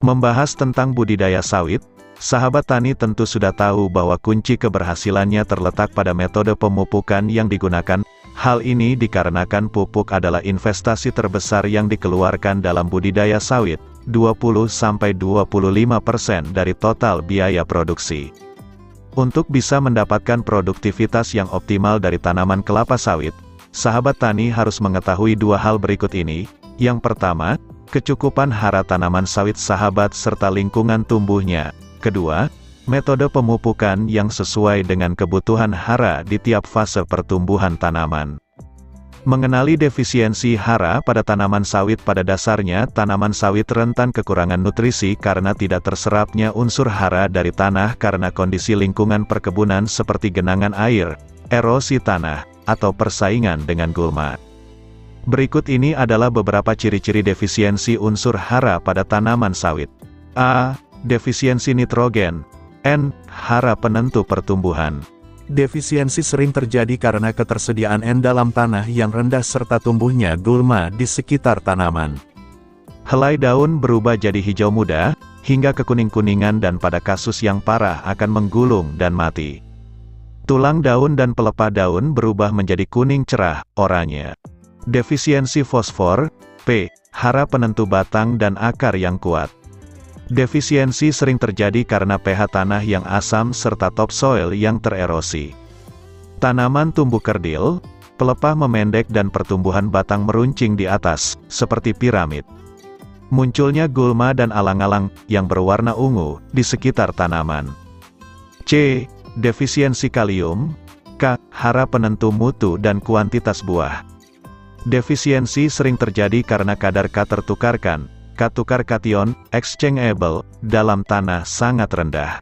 Membahas tentang budidaya sawit, sahabat tani tentu sudah tahu bahwa kunci keberhasilannya terletak pada metode pemupukan yang digunakan. Hal ini dikarenakan pupuk adalah investasi terbesar yang dikeluarkan dalam budidaya sawit, 20–25% dari total biaya produksi. Untuk bisa mendapatkan produktivitas yang optimal dari tanaman kelapa sawit, sahabat tani harus mengetahui dua hal berikut ini. Yang pertama, kecukupan hara tanaman sawit sahabat serta lingkungan tumbuhnya. Kedua, metode pemupukan yang sesuai dengan kebutuhan hara di tiap fase pertumbuhan tanaman. Mengenali defisiensi hara pada tanaman sawit. Pada dasarnya tanaman sawit rentan kekurangan nutrisi karena tidak terserapnya unsur hara dari tanah karena kondisi lingkungan perkebunan seperti genangan air, erosi tanah, atau persaingan dengan gulma. Berikut ini adalah beberapa ciri-ciri defisiensi unsur hara pada tanaman sawit. A. Defisiensi nitrogen. N. Hara penentu pertumbuhan. Defisiensi sering terjadi karena ketersediaan N dalam tanah yang rendah serta tumbuhnya gulma di sekitar tanaman. Helai daun berubah jadi hijau muda, hingga kekuning-kuningan dan pada kasus yang parah akan menggulung dan mati. Tulang daun dan pelepah daun berubah menjadi kuning cerah, oranye. Defisiensi fosfor. P. Hara penentu batang dan akar yang kuat. Defisiensi sering terjadi karena pH tanah yang asam serta topsoil yang tererosi. Tanaman tumbuh kerdil, pelepah memendek dan pertumbuhan batang meruncing di atas, seperti piramid. Munculnya gulma dan alang-alang, yang berwarna ungu, di sekitar tanaman. C. Defisiensi kalium. K. Hara penentu mutu dan kuantitas buah. Defisiensi sering terjadi karena kadar K tertukarkan, K tukar kation, exchangeable, dalam tanah sangat rendah.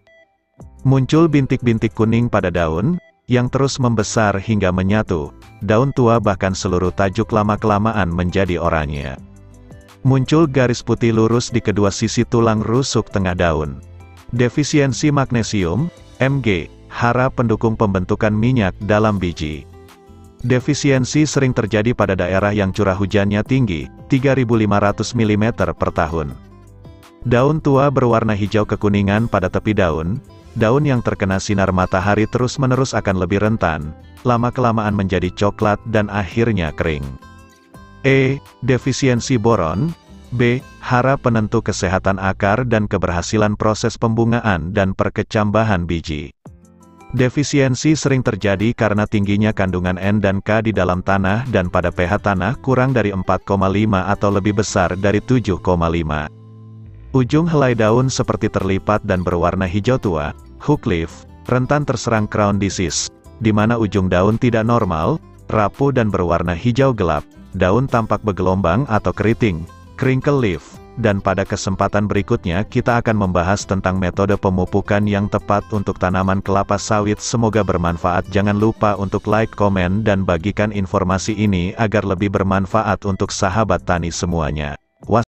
Muncul bintik-bintik kuning pada daun, yang terus membesar hingga menyatu, daun tua bahkan seluruh tajuk lama-kelamaan menjadi oranye. Muncul garis putih lurus di kedua sisi tulang rusuk tengah daun. Defisiensi magnesium, Mg, hara pendukung pembentukan minyak dalam biji. Defisiensi sering terjadi pada daerah yang curah hujannya tinggi, 3.500 mm per tahun. Daun tua berwarna hijau kekuningan pada tepi daun, daun yang terkena sinar matahari terus-menerus akan lebih rentan, lama-kelamaan menjadi coklat dan akhirnya kering. E. Defisiensi boron. B. Hara penentu kesehatan akar dan keberhasilan proses pembungaan dan perkecambahan biji. Defisiensi sering terjadi karena tingginya kandungan N dan K di dalam tanah dan pada pH tanah kurang dari 4,5 atau lebih besar dari 7,5. Ujung helai daun seperti terlipat dan berwarna hijau tua, hook leaf, rentan terserang crown disease, di mana ujung daun tidak normal, rapuh dan berwarna hijau gelap, daun tampak bergelombang atau keriting, crinkle leaf. Dan pada kesempatan berikutnya kita akan membahas tentang metode pemupukan yang tepat untuk tanaman kelapa sawit. Semoga bermanfaat. Jangan lupa untuk like, komen, dan bagikan informasi ini agar lebih bermanfaat untuk sahabat tani semuanya.